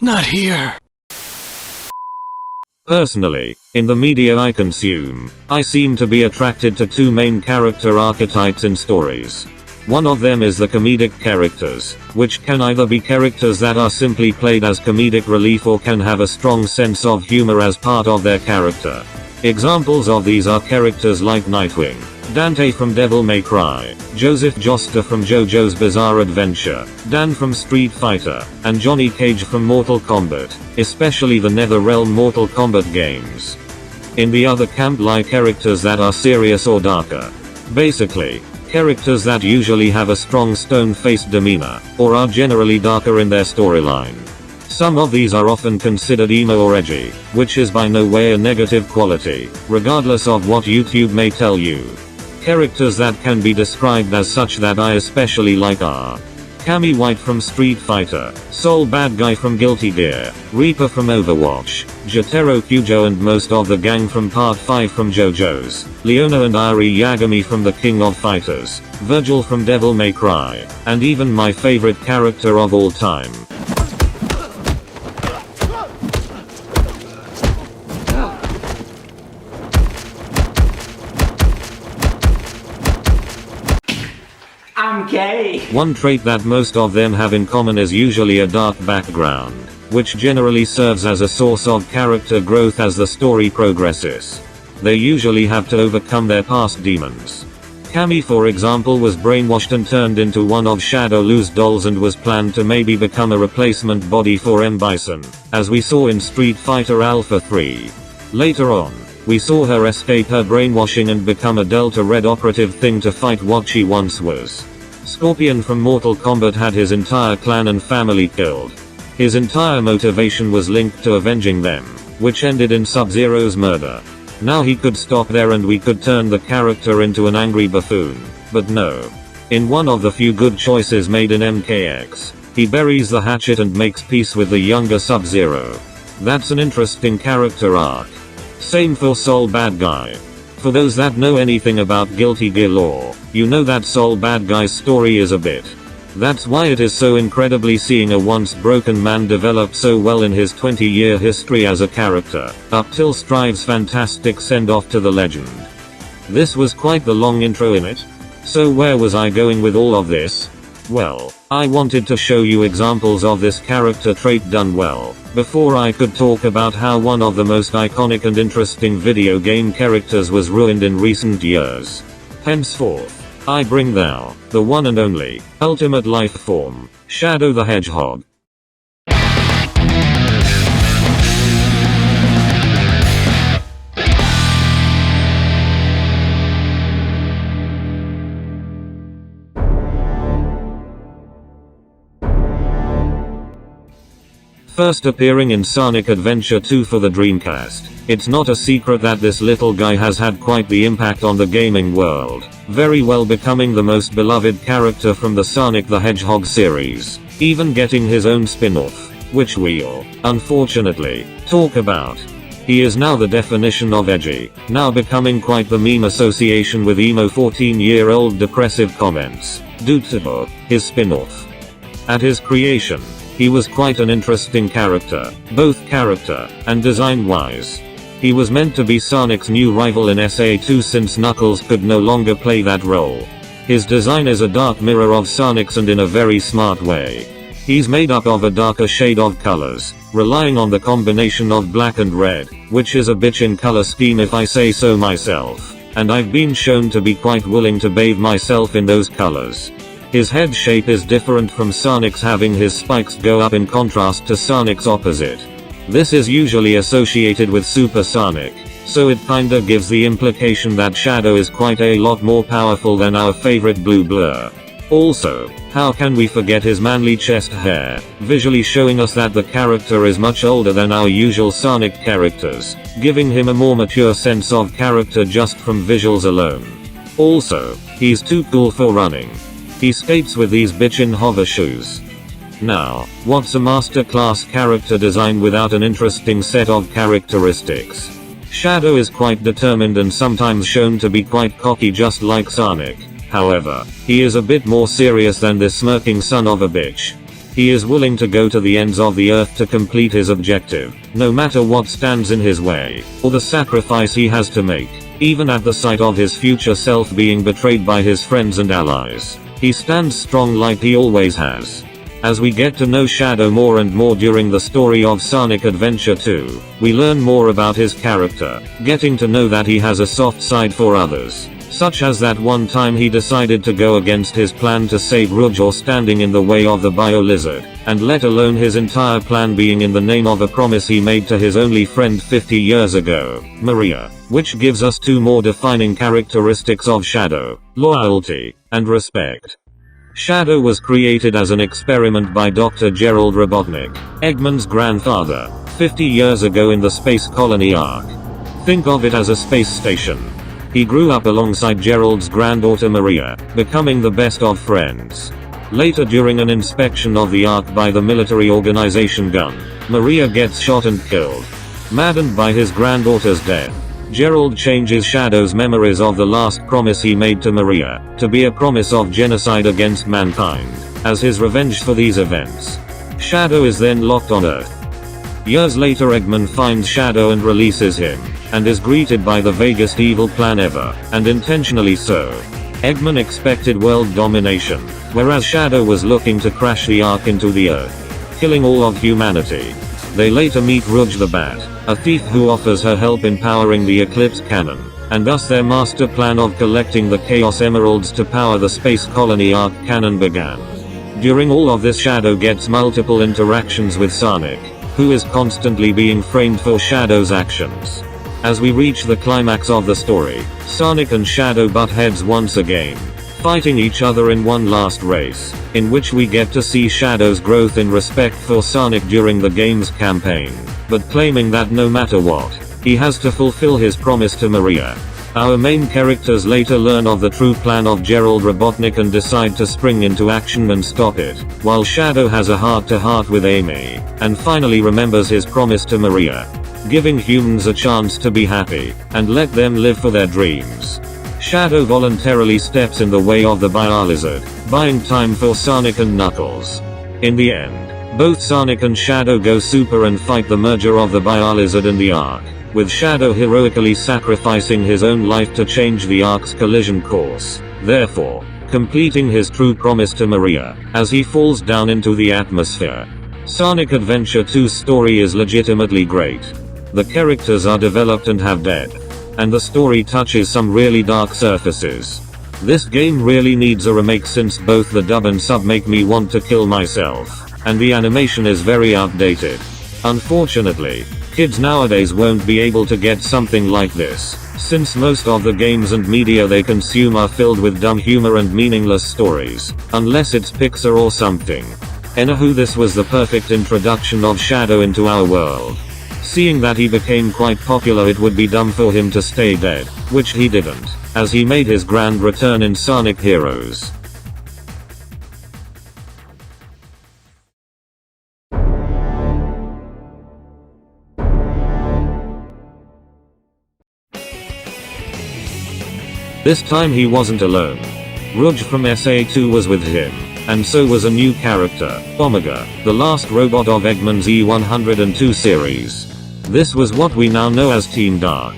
Not here. Personally, in the media I consume, I seem to be attracted to two main character archetypes in stories. One of them is the comedic characters, which can either be characters that are simply played as comedic relief or can have a strong sense of humor as part of their character. Examples of these are characters like Nightwing, Dante from Devil May Cry, Joseph Joestar from JoJo's Bizarre Adventure, Dan from Street Fighter, and Johnny Cage from Mortal Kombat, especially the NetherRealm Mortal Kombat games. In the other camp lie characters that are serious or darker. Basically, characters that usually have a strong stone-faced demeanor, or are generally darker in their storyline. Some of these are often considered emo or edgy, which is by no way a negative quality, regardless of what YouTube may tell you. Characters that can be described as such that I especially like are Cammy White from Street Fighter, Sol Badguy from Guilty Gear, Reaper from Overwatch, Jotaro Kujo and most of the gang from Part 5 from JoJo's, Leona and Irie Yagami from The King of Fighters, Virgil from Devil May Cry, and even my favorite character of all time, I'm gay. One trait that most of them have in common is usually a dark background, which generally serves as a source of character growth as the story progresses. They usually have to overcome their past demons. Cammy, for example, was brainwashed and turned into one of Shadow Lu's dolls and was planned to maybe become a replacement body for M. Bison, as we saw in Street Fighter Alpha 3. Later on, we saw her escape her brainwashing and become a Delta Red operative thing to fight what she once was. Scorpion from Mortal Kombat had his entire clan and family killed. His entire motivation was linked to avenging them, which ended in Sub-Zero's murder. Now he could stop there and we could turn the character into an angry buffoon, but no. In one of the few good choices made in MKX, he buries the hatchet and makes peace with the younger Sub-Zero. That's an interesting character arc. Same for Sol Badguy. For those that know anything about Guilty Gear lore, you know that Sol Badguy's story is a bit. That's why it is so incredibly seeing a once broken man develop so well in his 20-year history as a character, up till Strive's fantastic send-off to the legend. This was quite the long intro in it. So where was I going with all of this? Well, I wanted to show you examples of this character trait done well, before I could talk about how one of the most iconic and interesting video game characters was ruined in recent years. Henceforth, I bring thou, the one and only, ultimate life form, Shadow the Hedgehog. First appearing in Sonic Adventure 2 for the Dreamcast, it's not a secret that this little guy has had quite the impact on the gaming world, very well becoming the most beloved character from the Sonic the Hedgehog series, even getting his own spin-off, which we'll, unfortunately, talk about. He is now the definition of edgy, now becoming quite the meme association with emo 14-year-old depressive comments, due to his spin-off. At his creation, he was quite an interesting character, both character and design-wise. He was meant to be Sonic's new rival in SA2 since Knuckles could no longer play that role. His design is a dark mirror of Sonic's and in a very smart way. He's made up of a darker shade of colors, relying on the combination of black and red, which is a bitchin' color scheme if I say so myself, and I've been shown to be quite willing to bathe myself in those colors. His head shape is different from Sonic's, having his spikes go up in contrast to Sonic's opposite. This is usually associated with Super Sonic, so it kinda gives the implication that Shadow is quite a lot more powerful than our favorite Blue Blur. Also, how can we forget his manly chest hair, visually showing us that the character is much older than our usual Sonic characters, giving him a more mature sense of character just from visuals alone. Also, he's too cool for running. He skates with these bitchin' hover shoes. Now, what's a masterclass character design without an interesting set of characteristics? Shadow is quite determined and sometimes shown to be quite cocky just like Sonic. However, he is a bit more serious than this smirking son of a bitch. He is willing to go to the ends of the earth to complete his objective, no matter what stands in his way, or the sacrifice he has to make, even at the sight of his future self being betrayed by his friends and allies. He stands strong like he always has. As we get to know Shadow more and more during the story of Sonic Adventure 2, we learn more about his character, getting to know that he has a soft side for others. Such as that one time he decided to go against his plan to save Rouge or standing in the way of the Bio Lizard, and let alone his entire plan being in the name of a promise he made to his only friend 50 years ago, Maria, which gives us two more defining characteristics of Shadow: loyalty and respect. Shadow was created as an experiment by Dr. Gerald Robotnik, Eggman's grandfather, 50 years ago in the space colony Ark. Think of it as a space station. He grew up alongside Gerald's granddaughter Maria, becoming the best of friends. Later, during an inspection of the Ark by the military organization gun, Maria gets shot and killed. Maddened by his granddaughter's death, Gerald changes Shadow's memories of the last promise he made to Maria, to be a promise of genocide against mankind, as his revenge for these events. Shadow is then locked on Earth. Years later, Eggman finds Shadow and releases him, and is greeted by the vaguest evil plan ever, and intentionally so. Eggman expected world domination, whereas Shadow was looking to crash the Ark into the Earth, killing all of humanity. They later meet Rouge the Bat, a thief who offers her help in powering the Eclipse cannon, and thus their master plan of collecting the Chaos Emeralds to power the space colony Ark cannon began. During all of this, Shadow gets multiple interactions with Sonic, who is constantly being framed for Shadow's actions. As we reach the climax of the story, Sonic and Shadow butt heads once again, fighting each other in one last race, in which we get to see Shadow's growth in respect for Sonic during the game's campaign, but claiming that no matter what, he has to fulfill his promise to Maria. Our main characters later learn of the true plan of Gerald Robotnik and decide to spring into action and stop it, while Shadow has a heart-to-heart with Amy, and finally remembers his promise to Maria, giving humans a chance to be happy, and let them live for their dreams. Shadow voluntarily steps in the way of the Bio-Lizard, buying time for Sonic and Knuckles. In the end, both Sonic and Shadow go super and fight the merger of the Bio-Lizard and the Ark, with Shadow heroically sacrificing his own life to change the Ark's collision course, therefore, completing his true promise to Maria, as he falls down into the atmosphere. Sonic Adventure 2's story is legitimately great. The characters are developed and have depth, and the story touches some really dark surfaces. This game really needs a remake since both the dub and sub make me want to kill myself, and the animation is very outdated. Unfortunately, kids nowadays won't be able to get something like this, since most of the games and media they consume are filled with dumb humor and meaningless stories, unless it's Pixar or something. Anywho, this was the perfect introduction of Shadow into our world. Seeing that he became quite popular, it would be dumb for him to stay dead, which he didn't, as he made his grand return in Sonic Heroes. This time he wasn't alone. Rouge from SA2 was with him, and so was a new character, Omega, the last robot of Eggman's E102 series. This was what we now know as Team Dark.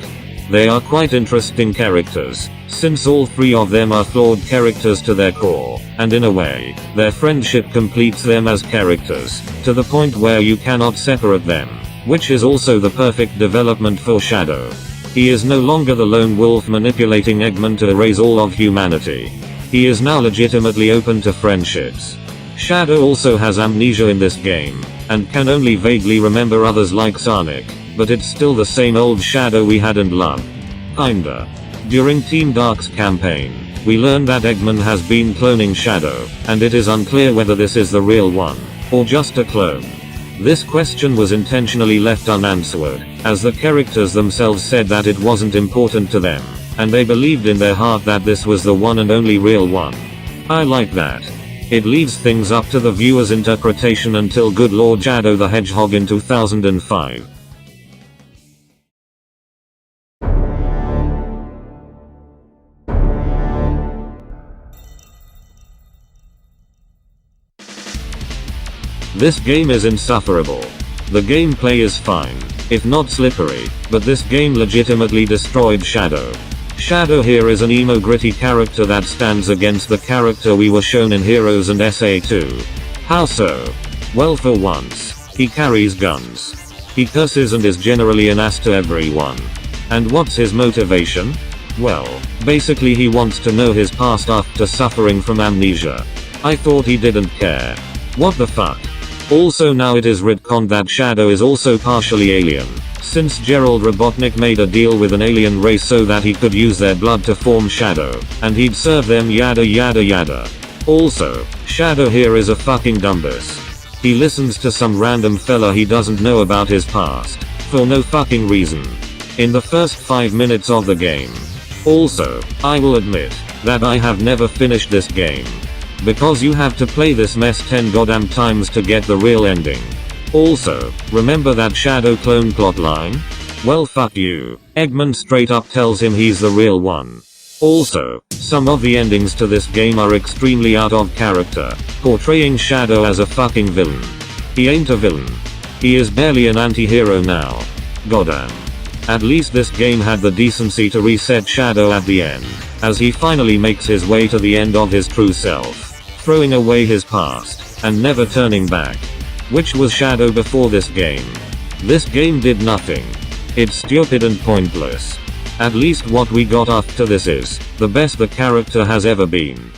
They are quite interesting characters, since all three of them are flawed characters to their core, and in a way, their friendship completes them as characters, to the point where you cannot separate them, which is also the perfect development for Shadow. He is no longer the lone wolf manipulating Eggman to erase all of humanity. He is now legitimately open to friendships. Shadow also has amnesia in this game, and can only vaguely remember others like Sonic, but it's still the same old Shadow we had and loved. Kinda. During Team Dark's campaign, we learn that Eggman has been cloning Shadow, and it is unclear whether this is the real one, or just a clone. This question was intentionally left unanswered, as the characters themselves said that it wasn't important to them, and they believed in their heart that this was the one and only real one. I like that. It leaves things up to the viewer's interpretation until good Lord Shadow the Hedgehog in 2005. This game is insufferable. The gameplay is fine, if not slippery, but this game legitimately destroyed Shadow. Shadow here is an emo gritty character that stands against the character we were shown in Heroes and SA2. How so? Well, for once, he carries guns. He curses and is generally an ass to everyone. And what's his motivation? Well, basically he wants to know his past after suffering from amnesia. I thought he didn't care. What the fuck? Also, now it is retconned that Shadow is also partially alien, since Gerald Robotnik made a deal with an alien race so that he could use their blood to form Shadow, and he'd serve them yada yada yada. Also, Shadow here is a fucking dumbass. He listens to some random fella he doesn't know about his past, for no fucking reason, in the first 5 minutes of the game. Also, I will admit that I have never finished this game, because you have to play this mess 10 goddamn times to get the real ending. Also, remember that Shadow clone plotline? Well, fuck you. Eggman straight up tells him he's the real one. Also, some of the endings to this game are extremely out of character, portraying Shadow as a fucking villain. He ain't a villain. He is barely an anti-hero now. Goddamn. At least this game had the decency to reset Shadow at the end, as he finally makes his way to the end of his true self, throwing away his past, and never turning back. Which was Shadow before this game. This game did nothing. It's stupid and pointless. At least what we got after this is the best the character has ever been.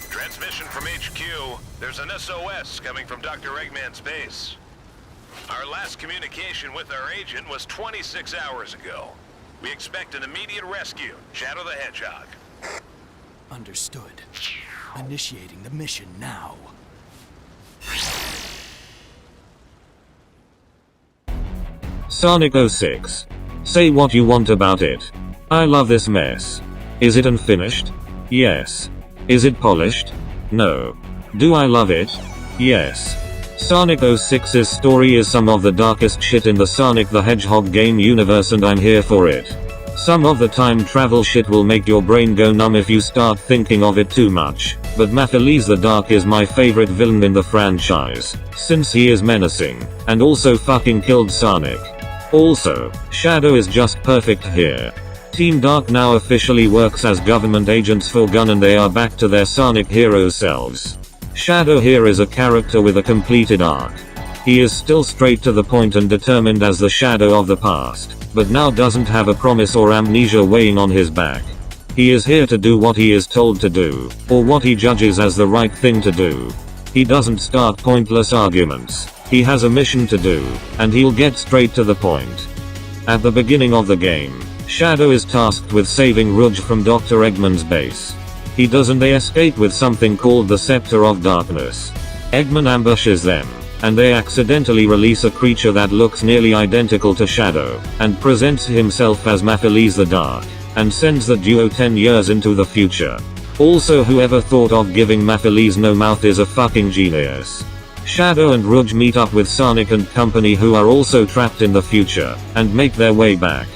Transmission from HQ. There's an SOS coming from Dr. Eggman's base. Our last communication with our agent was 26 hours ago. We expect an immediate rescue. Shadow the Hedgehog. Understood. Initiating the mission now. Sonic 06. Say what you want about it. I love this mess. Is it unfinished? Yes. Is it polished? No. Do I love it? Yes. Sonic 06's story is some of the darkest shit in the Sonic the Hedgehog game universe, and I'm here for it. Some of the time travel shit will make your brain go numb if you start thinking of it too much, but Maphilise the Dark is my favorite villain in the franchise, since he is menacing, and also fucking killed Sonic. Also, Shadow is just perfect here. Team Dark now officially works as government agents for Gun, and they are back to their Sonic hero selves. Shadow here is a character with a completed arc. He is still straight to the point and determined as the Shadow of the past, but now doesn't have a promise or amnesia weighing on his back. He is here to do what he is told to do, or what he judges as the right thing to do. He doesn't start pointless arguments. He has a mission to do, and he'll get straight to the point. At the beginning of the game, Shadow is tasked with saving Rouge from Dr. Eggman's base. He does, and they escape with something called the Scepter of Darkness. Eggman ambushes them, and they accidentally release a creature that looks nearly identical to Shadow, and presents himself as Maphilise the Dark, and sends the duo 10 years into the future. Also, whoever thought of giving Maphilise no mouth is a fucking genius. Shadow and Rouge meet up with Sonic and company, who are also trapped in the future, and make their way back.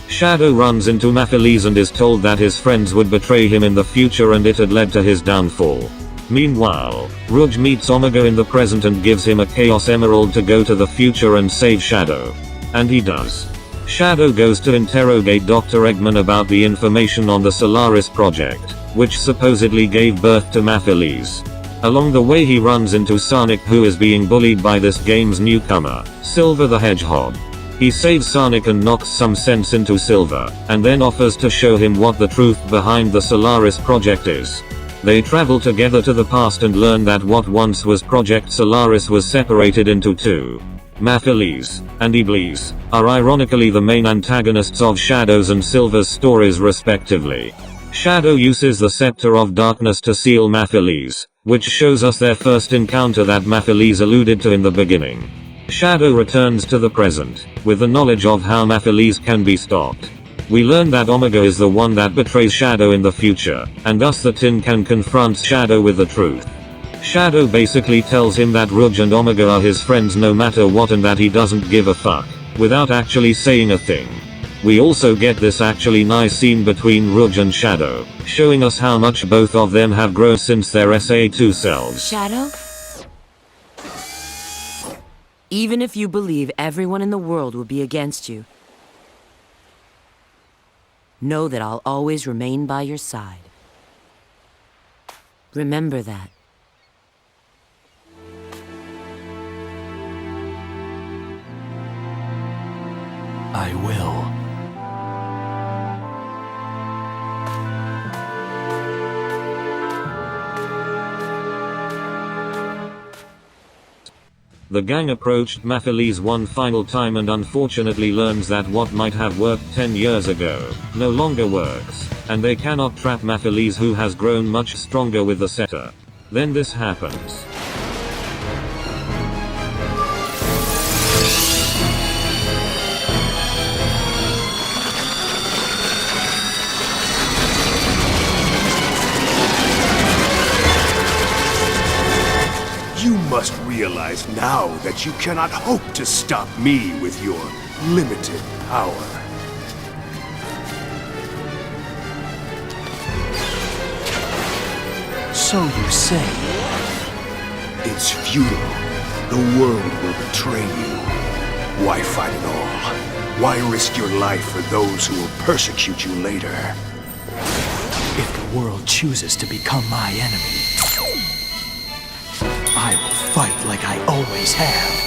Shadow runs into Maphilise and is told that his friends would betray him in the future and it had led to his downfall. Meanwhile, Rouge meets Omega in the present and gives him a Chaos Emerald to go to the future and save Shadow. And he does. Shadow goes to interrogate Dr. Eggman about the information on the Solaris project, which supposedly gave birth to Maphilise. Along the way he runs into Sonic, who is being bullied by this game's newcomer, Silver the Hedgehog. He saves Sonic and knocks some sense into Silver, and then offers to show him what the truth behind the Solaris project is. They travel together to the past and learn that what once was Project Solaris was separated into two. Maphilise and Iblis are ironically the main antagonists of Shadow's and Silver's stories respectively. Shadow uses the Scepter of Darkness to seal Maphiles, which shows us their first encounter that Maphiles alluded to in the beginning. Shadow returns to the present, with the knowledge of how Maphiles can be stopped. We learn that Omega is the one that betrays Shadow in the future, and thus the Tin can confront Shadow with the truth. Shadow basically tells him that Rouge and Omega are his friends no matter what and that he doesn't give a fuck, without actually saying a thing. We also get this actually nice scene between Rouge and Shadow, showing us how much both of them have grown since their SA2 selves. Shadow? Even if you believe everyone in the world will be against you, know that I'll always remain by your side. Remember that. I will. The gang approached Maphiles one final time and unfortunately learns that what might have worked 10 years ago, no longer works, and they cannot trap Maphiles who has grown much stronger with the Scepter. Then this happens. You must realize now that you cannot hope to stop me with your limited power. So you say. It's futile. The world will betray you. Why fight at all? Why risk your life for those who will persecute you later? If the world chooses to become my enemy, I will fight like I always have.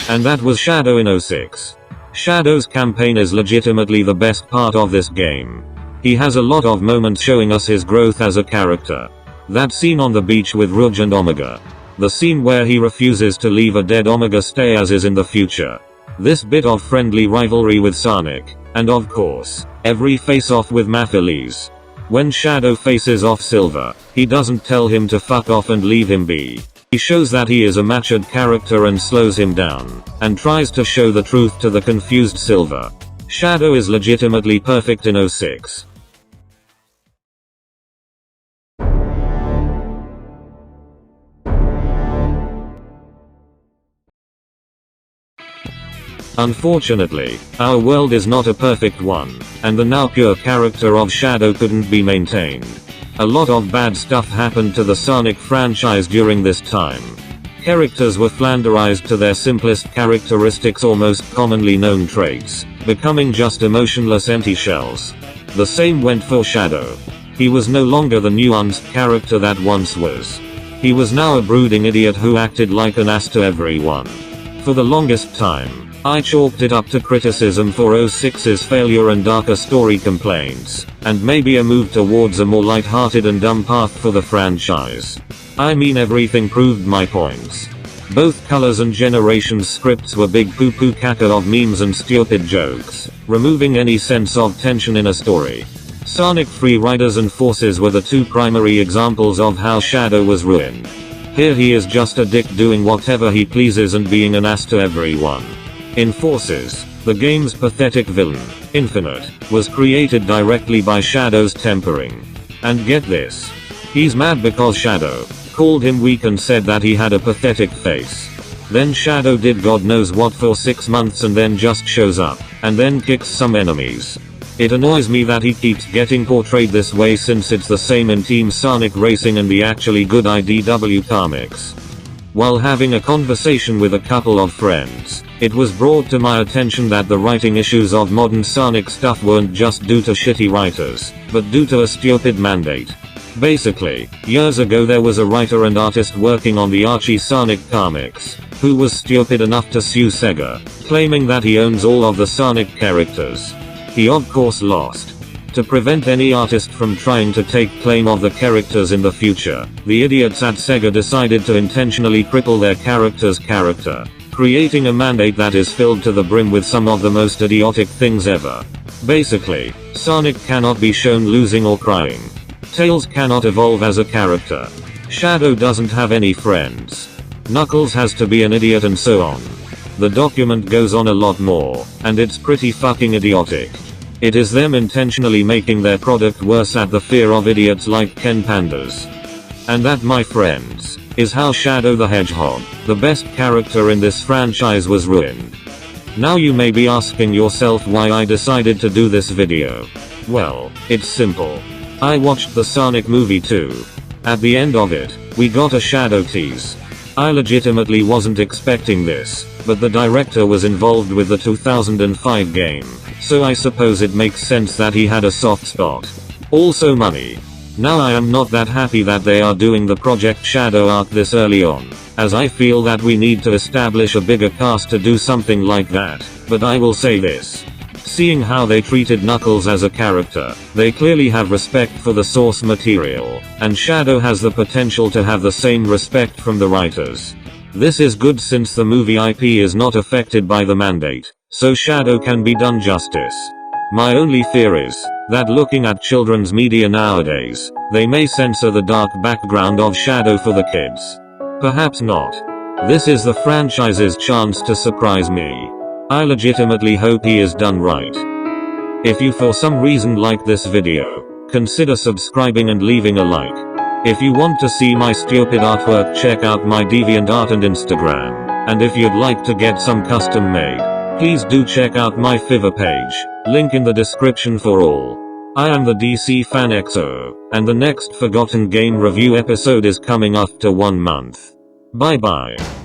And that was Shadow in 06. Shadow's campaign is legitimately the best part of this game. He has a lot of moments showing us his growth as a character. That scene on the beach with Rouge and Omega. The scene where he refuses to leave a dead Omega stay as is in the future. This bit of friendly rivalry with Sonic. And of course, every face-off with Maphiles. When Shadow faces off Silver, he doesn't tell him to fuck off and leave him be. He shows that he is a matured character and slows him down, and tries to show the truth to the confused Silver. Shadow is legitimately perfect in 06. Unfortunately, our world is not a perfect one, and the now pure character of Shadow couldn't be maintained. A lot of bad stuff happened to the Sonic franchise during this time. Characters were flanderized to their simplest characteristics or most commonly known traits, becoming just emotionless empty shells. The same went for Shadow. He was no longer the nuanced character that once was. He was now a brooding idiot who acted like an ass to everyone. For the longest time, I chalked it up to criticism for 06's failure and darker story complaints, and maybe a move towards a more light-hearted and dumb path for the franchise. I mean, everything proved my points. Both Colors and Generations scripts were big poo-poo caca of memes and stupid jokes, removing any sense of tension in a story. Sonic Free Riders and Forces were the two primary examples of how Shadow was ruined. Here he is just a dick doing whatever he pleases and being an ass to everyone. In Forces, the game's pathetic villain, Infinite, was created directly by Shadow's tempering. And get this. He's mad because Shadow called him weak and said that he had a pathetic face. Then Shadow did God knows what for 6 months and then just shows up, and then kicks some enemies. It annoys me that he keeps getting portrayed this way since it's the same in Team Sonic Racing and the actually good IDW comics. While having a conversation with a couple of friends, it was brought to my attention that the writing issues of modern Sonic stuff weren't just due to shitty writers, but due to a stupid mandate. Basically, years ago there was a writer and artist working on the Archie Sonic comics, who was stupid enough to sue Sega, claiming that he owns all of the Sonic characters. He of course lost. To prevent any artist from trying to take claim of the characters in the future, the idiots at Sega decided to intentionally cripple their character's character, creating a mandate that is filled to the brim with some of the most idiotic things ever. Basically, Sonic cannot be shown losing or crying. Tails cannot evolve as a character. Shadow doesn't have any friends. Knuckles has to be an idiot and so on. The document goes on a lot more, and it's pretty fucking idiotic. It is them intentionally making their product worse at the fear of idiots like Ken Pandas. And that, my friends, is how Shadow the Hedgehog, the best character in this franchise, was ruined. Now you may be asking yourself why I decided to do this video. Well, it's simple. I watched the Sonic movie too. At the end of it, we got a Shadow tease. I legitimately wasn't expecting this, but the director was involved with the 2005 game, so I suppose it makes sense that he had a soft spot. Also money. Now I am not that happy that they are doing the Project Shadow arc this early on, as I feel that we need to establish a bigger cast to do something like that, but I will say this. Seeing how they treated Knuckles as a character, they clearly have respect for the source material, and Shadow has the potential to have the same respect from the writers. This is good since the movie IP is not affected by the mandate, so Shadow can be done justice. My only fear is that looking at children's media nowadays, they may censor the dark background of Shadow for the kids. Perhaps not. This is the franchise's chance to surprise me. I legitimately hope he is done right. If you for some reason like this video, consider subscribing and leaving a like. If you want to see my stupid artwork, check out my DeviantArt and Instagram. And if you'd like to get some custom made, please do check out my Fiverr page, link in the description for all. I am the DC Fan XO, and the next Forgotten Game review episode is coming after 1 month. Bye bye.